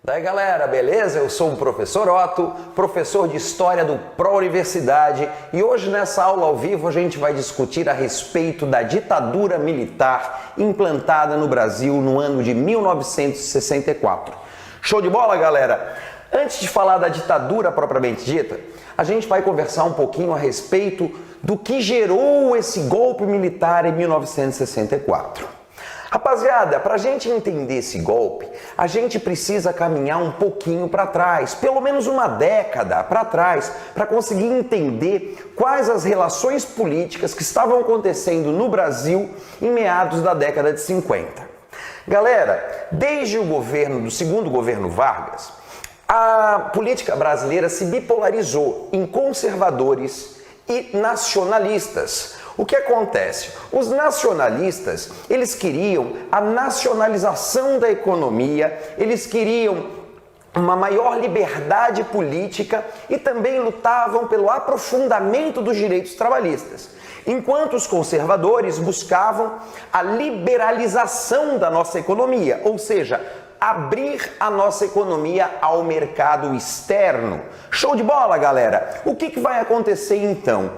Daí galera, beleza? Eu sou o professor Otto, professor de História do Pró-Universidade, e hoje nessa aula ao vivo a gente vai discutir a respeito da ditadura militar implantada no Brasil no ano de 1964. Show de bola, galera? Antes de falar da ditadura propriamente dita, a gente vai conversar um pouquinho a respeito do que gerou esse golpe militar em 1964. Rapaziada, para a gente entender esse golpe, a gente precisa caminhar um pouquinho para trás, pelo menos uma década para trás, para conseguir entender quais as relações políticas que estavam acontecendo no Brasil em meados da década de 50. Galera, desde o governo do segundo governo Vargas, a política brasileira se bipolarizou em conservadores e nacionalistas. O que acontece? Os nacionalistas, eles queriam a nacionalização da economia, eles queriam uma maior liberdade política e também lutavam pelo aprofundamento dos direitos trabalhistas. Enquanto os conservadores buscavam a liberalização da nossa economia, ou seja, abrir a nossa economia ao mercado externo. Show de bola, galera? O que vai acontecer então?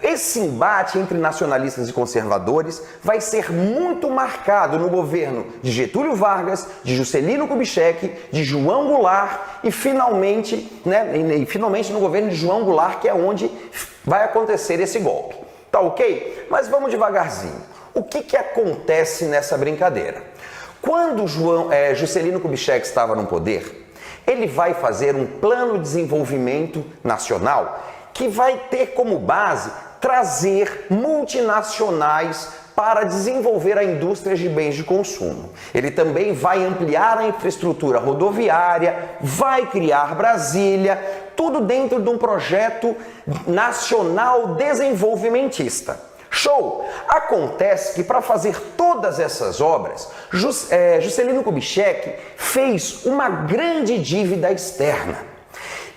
Esse embate entre nacionalistas e conservadores vai ser muito marcado no governo de Getúlio Vargas, de Juscelino Kubitschek, de João Goulart e finalmente no governo de João Goulart, que é onde vai acontecer esse golpe. Tá ok? Mas vamos devagarzinho. O que acontece nessa brincadeira? Quando Juscelino Kubitschek estava no poder, ele vai fazer um plano de desenvolvimento nacional que vai ter como base trazer multinacionais para desenvolver a indústria de bens de consumo. Ele também vai ampliar a infraestrutura rodoviária, vai criar Brasília, tudo dentro de um projeto nacional desenvolvimentista. Show! Acontece que para fazer todas essas obras, Juscelino Kubitschek fez uma grande dívida externa.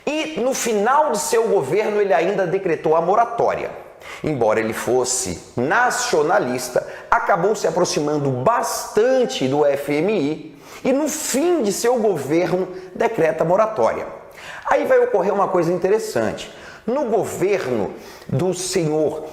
E no final de seu governo ele ainda decretou a moratória. Embora ele fosse nacionalista, acabou se aproximando bastante do FMI e no fim de seu governo decreta moratória. Aí vai ocorrer uma coisa interessante. No governo do senhor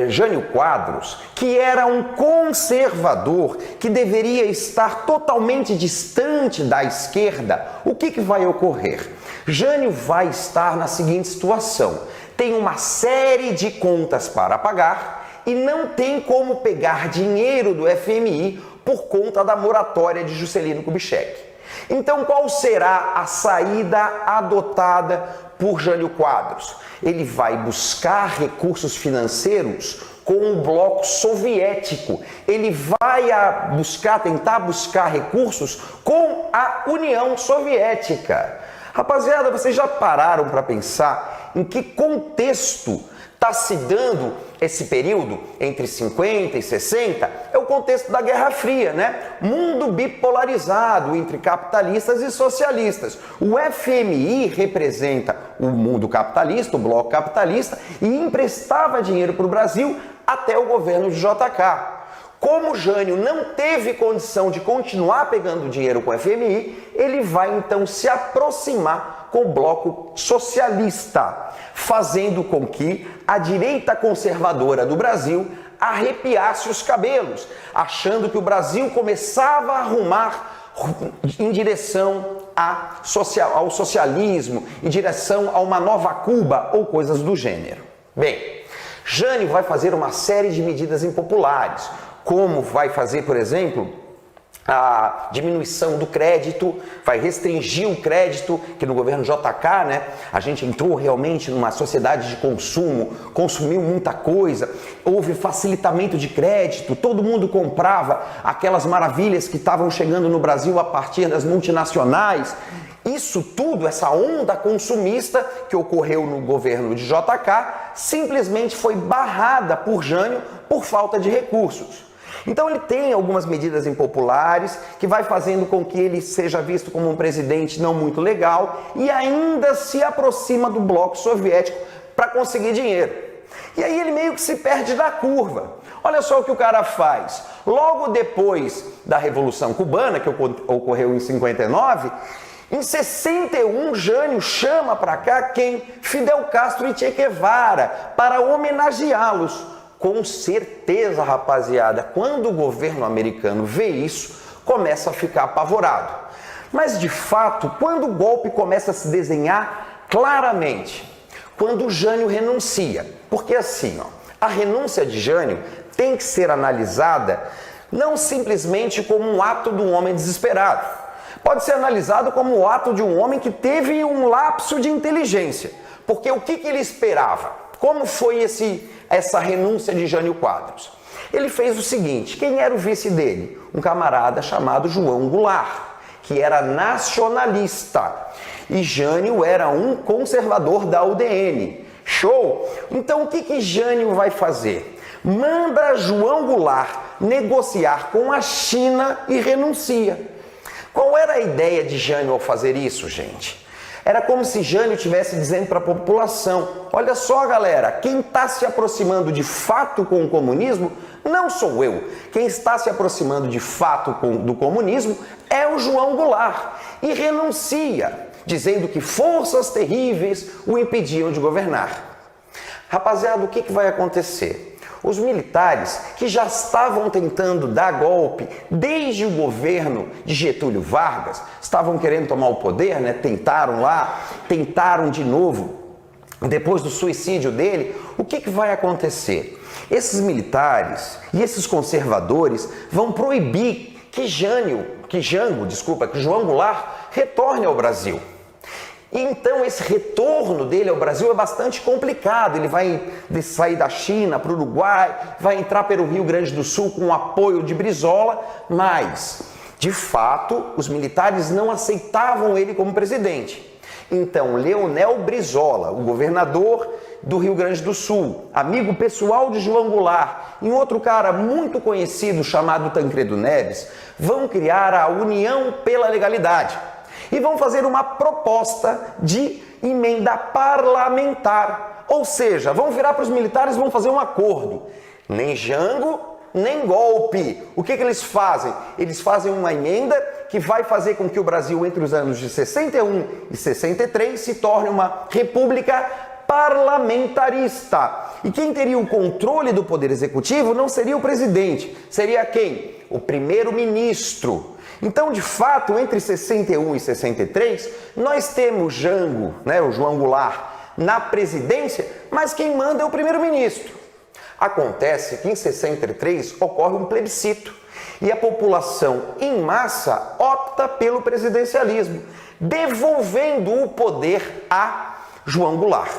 Jânio Quadros, que era um conservador que deveria estar totalmente distante da esquerda, o que vai ocorrer? Jânio vai estar na seguinte situação: tem uma série de contas para pagar e não tem como pegar dinheiro do FMI por conta da moratória de Juscelino Kubitschek. Então, qual será a saída adotada por Jânio Quadros? Ele vai buscar recursos financeiros com o bloco soviético. Ele vai tentar buscar recursos com a União Soviética. Rapaziada, vocês já pararam para pensar em que contexto está se dando esse período entre 50 e 60? É o contexto da Guerra Fria, né? Mundo bipolarizado entre capitalistas e socialistas. O FMI representa o mundo capitalista, o bloco capitalista, e emprestava dinheiro para o Brasil até o governo de JK. Como Jânio não teve condição de continuar pegando dinheiro com o FMI, ele vai então se aproximar com o bloco socialista, fazendo com que a direita conservadora do Brasil arrepiasse os cabelos, achando que o Brasil começava a arrumar em direção ao socialismo, em direção a uma nova Cuba ou coisas do gênero. Bem, Jânio vai fazer uma série de medidas impopulares, como vai fazer, por exemplo, a diminuição do crédito, vai restringir o crédito, que no governo JK, né, a gente entrou realmente numa sociedade de consumo, consumiu muita coisa, houve facilitamento de crédito, todo mundo comprava aquelas maravilhas que estavam chegando no Brasil a partir das multinacionais. Isso tudo, essa onda consumista que ocorreu no governo de JK, simplesmente foi barrada por Jânio por falta de recursos. Então ele tem algumas medidas impopulares que vai fazendo com que ele seja visto como um presidente não muito legal e ainda se aproxima do bloco soviético para conseguir dinheiro. E aí ele meio que se perde da curva. Olha só o que o cara faz. Logo depois da Revolução Cubana, que ocorreu em 59, Em 61, Jânio chama para cá quem? Fidel Castro e Che Guevara, para homenageá-los. Com certeza, rapaziada, quando o governo americano vê isso, começa a ficar apavorado. Mas, de fato, quando o golpe começa a se desenhar claramente, quando Jânio renuncia, porque assim, a renúncia de Jânio tem que ser analisada não simplesmente como um ato de um homem desesperado. Pode ser analisado como o ato de um homem que teve um lapso de inteligência. Porque o que ele esperava? Como foi essa renúncia de Jânio Quadros? Ele fez o seguinte: quem era o vice dele? Um camarada chamado João Goulart, que era nacionalista. E Jânio era um conservador da UDN. Show? Então o que Jânio vai fazer? Manda João Goulart negociar com a China e renuncia. Qual era a ideia de Jânio ao fazer isso, gente? Era como se Jânio estivesse dizendo para a população: olha só, galera, quem está se aproximando de fato com o comunismo não sou eu. Quem está se aproximando de fato do comunismo é o João Goulart. E renuncia, dizendo que forças terríveis o impediam de governar. Rapaziada, o que vai acontecer? Os militares, que já estavam tentando dar golpe desde o governo de Getúlio Vargas, estavam querendo tomar o poder, né? Tentaram de novo, depois do suicídio dele. O que vai acontecer? Esses militares e esses conservadores vão proibir que João Goulart retorne ao Brasil. Então esse retorno dele ao Brasil é bastante complicado. Ele vai sair da China para o Uruguai, vai entrar pelo Rio Grande do Sul com o apoio de Brizola, mas, de fato, os militares não aceitavam ele como presidente. Então, Leonel Brizola, o governador do Rio Grande do Sul, amigo pessoal de João Goulart, e um outro cara muito conhecido chamado Tancredo Neves, vão criar a União pela Legalidade. E vão fazer uma proposta de emenda parlamentar. Ou seja, vão virar para os militares e vão fazer um acordo. Nem jango, nem golpe. O que eles fazem? Eles fazem uma emenda que vai fazer com que o Brasil, entre os anos de 61 e 63, se torne uma república parlamentarista. E quem teria o controle do poder executivo não seria o presidente. Seria quem? O primeiro-ministro. Então, de fato, entre 61 e 63, nós temos Jango, o João Goulart, na presidência, mas quem manda é o primeiro-ministro. Acontece que em 63 ocorre um plebiscito e a população, em massa, opta pelo presidencialismo, devolvendo o poder a João Goulart.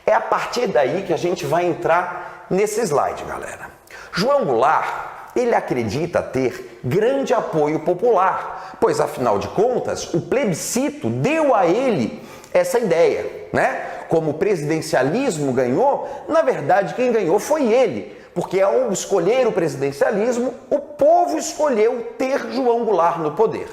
É a partir daí que a gente vai entrar nesse slide, galera. João Goulart, ele acredita ter grande apoio popular, pois, afinal de contas, o plebiscito deu a ele essa ideia, Como o presidencialismo ganhou, na verdade, quem ganhou foi ele, porque ao escolher o presidencialismo, o povo escolheu ter João Goulart no poder.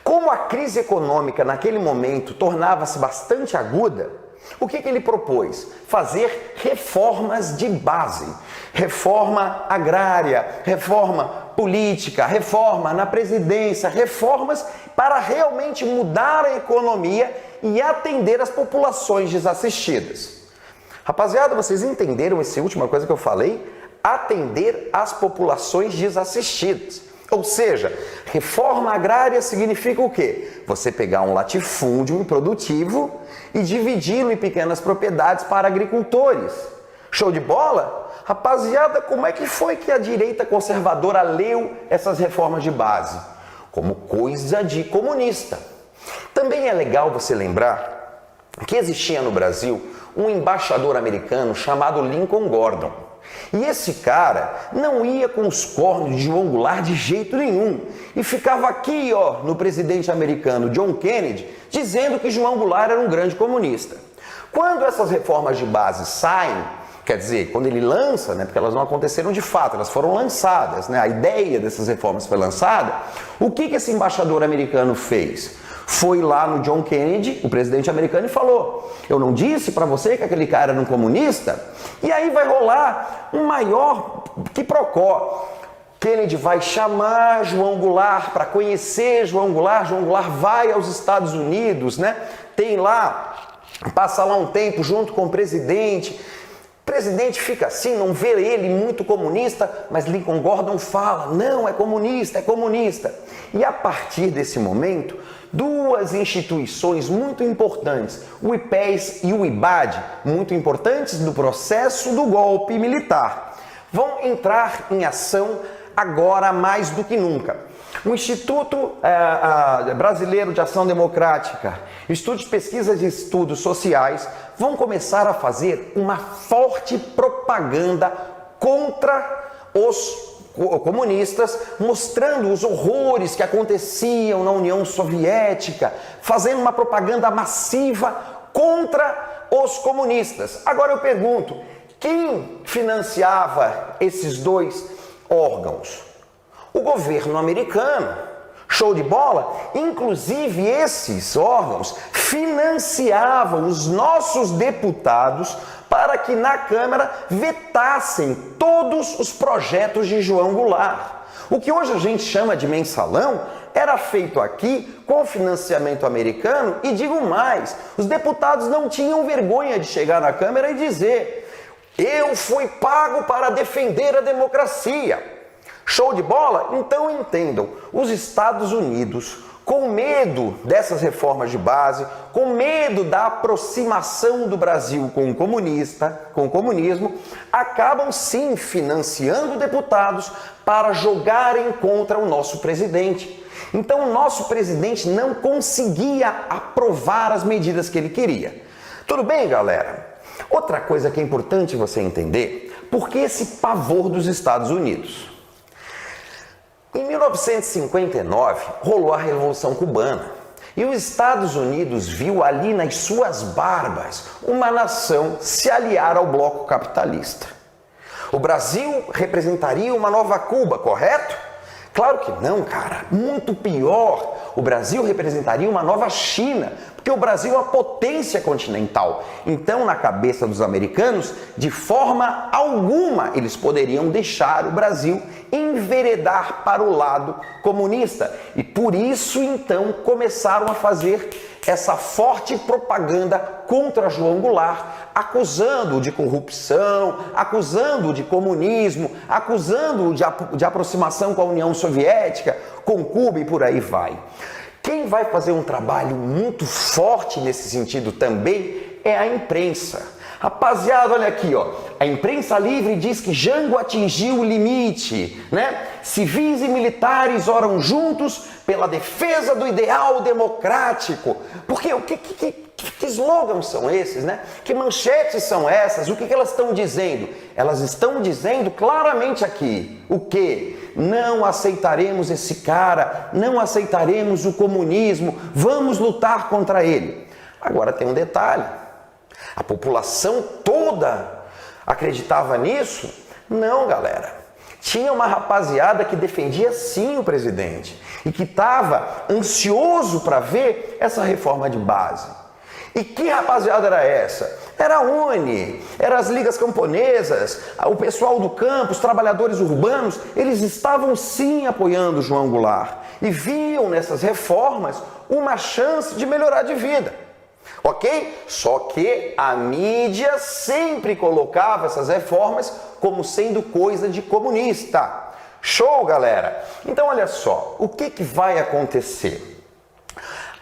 Como a crise econômica naquele momento tornava-se bastante aguda, o que ele propôs? Fazer reformas de base. Reforma agrária, reforma política, reforma na presidência, reformas para realmente mudar a economia e atender as populações desassistidas. Rapaziada, vocês entenderam essa última coisa que eu falei? Atender as populações desassistidas. Ou seja, reforma agrária significa o quê? Você pegar um latifúndio improdutivo e dividi-lo em pequenas propriedades para agricultores. Show de bola? Rapaziada, como é que foi que a direita conservadora leu essas reformas de base? Como coisa de comunista. Também é legal você lembrar que existia no Brasil um embaixador americano chamado Lincoln Gordon. E esse cara não ia com os cornos de João Goulart de jeito nenhum. E ficava aqui, no presidente americano John Kennedy, dizendo que João Goulart era um grande comunista. Quando essas reformas de base saem, quer dizer, quando ele lança, porque elas não aconteceram de fato, elas foram lançadas, a ideia dessas reformas foi lançada, o que esse embaixador americano fez? Foi lá no John Kennedy, o presidente americano, e falou: eu não disse para você que aquele cara era um comunista? E aí vai rolar um maior quiprocó. Kennedy vai chamar João Goulart para conhecer João Goulart. João Goulart vai aos Estados Unidos, né? Tem lá, passa lá um tempo junto com o presidente. O presidente fica assim, não vê ele muito comunista, mas Lincoln Gordon fala, não, é comunista, é comunista. E a partir desse momento, duas instituições muito importantes, o IPES e o IBAD, muito importantes no processo do golpe militar, vão entrar em ação agora mais do que nunca. O Instituto Brasileiro de Ação Democrática, Instituto de Pesquisas e Estudos Sociais, vão começar a fazer uma forte propaganda contra os comunistas, mostrando os horrores que aconteciam na União Soviética, fazendo uma propaganda massiva contra os comunistas. Agora eu pergunto, quem financiava esses dois órgãos? O governo americano. Show de bola? Inclusive esses órgãos financiavam os nossos deputados para que na Câmara vetassem todos os projetos de João Goulart. O que hoje a gente chama de mensalão era feito aqui com financiamento americano e digo mais, os deputados não tinham vergonha de chegar na Câmara e dizer: eu fui pago para defender a democracia. Show de bola? Então entendam, os Estados Unidos, com medo dessas reformas de base, com medo da aproximação do Brasil com o comunismo, acabam sim financiando deputados para jogarem contra o nosso presidente. Então o nosso presidente não conseguia aprovar as medidas que ele queria. Tudo bem, galera? Outra coisa que é importante você entender, por que esse pavor dos Estados Unidos? Em 1959, rolou a Revolução Cubana e os Estados Unidos viu ali nas suas barbas uma nação se aliar ao bloco capitalista. O Brasil representaria uma nova Cuba, correto? Claro que não, cara. Muito pior. O Brasil representaria uma nova China, porque o Brasil é uma potência continental. Então, na cabeça dos americanos, de forma alguma, eles poderiam deixar o Brasil enveredar para o lado comunista. E por isso, então, começaram a fazer essa forte propaganda contra João Goulart, acusando-o de corrupção, acusando-o de comunismo, acusando-o de aproximação com a União Soviética, com Cuba e por aí vai. Quem vai fazer um trabalho muito forte nesse sentido também é a imprensa. Rapaziada, olha aqui, ó. A imprensa livre diz que Jango atingiu o limite, né? Civis e militares oram juntos pela defesa do ideal democrático. Porque que slogans são esses, né? Que manchetes são essas? O que elas estão dizendo? Elas estão dizendo claramente aqui o quê? Não aceitaremos esse cara, não aceitaremos o comunismo, vamos lutar contra ele. Agora tem um detalhe. A população toda acreditava nisso? Não, galera. Tinha uma rapaziada que defendia sim o presidente e que estava ansioso para ver essa reforma de base. E que rapaziada era essa? Era a UNE, eram as ligas camponesas, o pessoal do campo, os trabalhadores urbanos, eles estavam sim apoiando João Goulart e viam nessas reformas uma chance de melhorar de vida. Ok? Só que a mídia sempre colocava essas reformas como sendo coisa de comunista. Show, galera? Então, olha só, o que vai acontecer?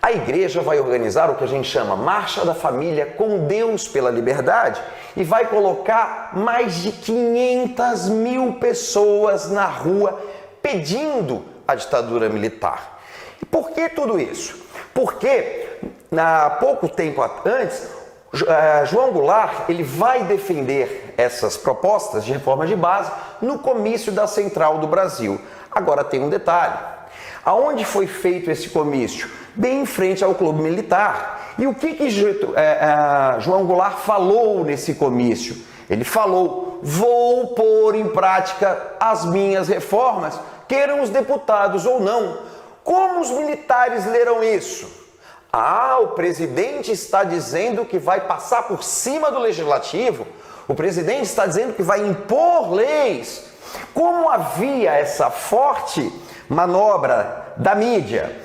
A igreja vai organizar o que a gente chama Marcha da Família com Deus pela Liberdade e vai colocar mais de 500 mil pessoas na rua pedindo a ditadura militar. E por que tudo isso? Porque há pouco tempo antes, João Goulart ele vai defender essas propostas de reforma de base no comício da Central do Brasil. Agora tem um detalhe. Aonde foi feito esse comício? Bem em frente ao Clube Militar. E o que João Goulart falou nesse comício? Ele falou: vou pôr em prática as minhas reformas, queiram os deputados ou não. Como os militares leram isso? Ah, o presidente está dizendo que vai passar por cima do legislativo. O presidente está dizendo que vai impor leis. Como havia essa forte manobra da mídia,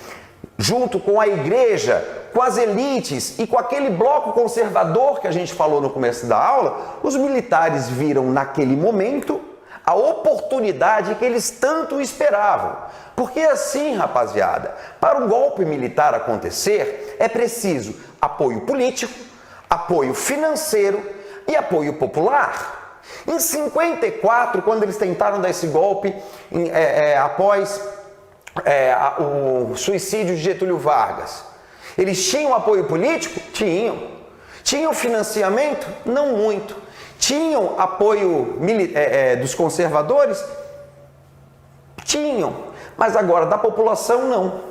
junto com a igreja, com as elites e com aquele bloco conservador que a gente falou no começo da aula, os militares viram naquele momento a oportunidade que eles tanto esperavam. Porque assim, rapaziada, para um golpe militar acontecer, é preciso apoio político, apoio financeiro e apoio popular. Em 54, quando eles tentaram dar esse golpe, após o suicídio de Getúlio Vargas, eles tinham apoio político? Tinham. Tinham financiamento? Não muito. Tinham apoio dos conservadores? Tinham. Mas agora, da população, não.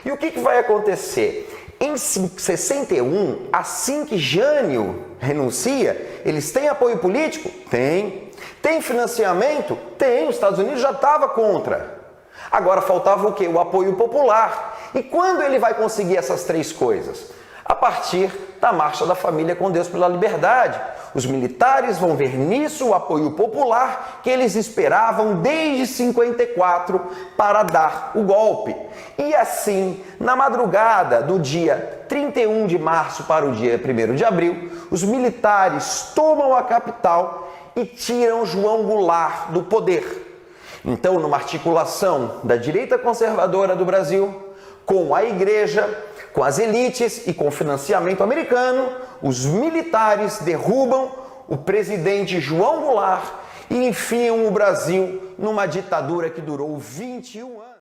E o que vai acontecer? Em 61, assim que Jânio renuncia, eles têm apoio político? Tem. Tem financiamento? Tem. Os Estados Unidos já estava contra. Agora faltava o quê? O apoio popular. E quando ele vai conseguir essas três coisas? A partir da Marcha da Família com Deus pela Liberdade. Os militares vão ver nisso o apoio popular que eles esperavam desde 54 para dar o golpe. E assim, na madrugada do dia 31 de março para o dia 1º de abril, os militares tomam a capital e tiram João Goulart do poder. Então, numa articulação da direita conservadora do Brasil, com a igreja, com as elites e com financiamento americano, os militares derrubam o presidente João Goulart e enfiam o Brasil numa ditadura que durou 21 anos.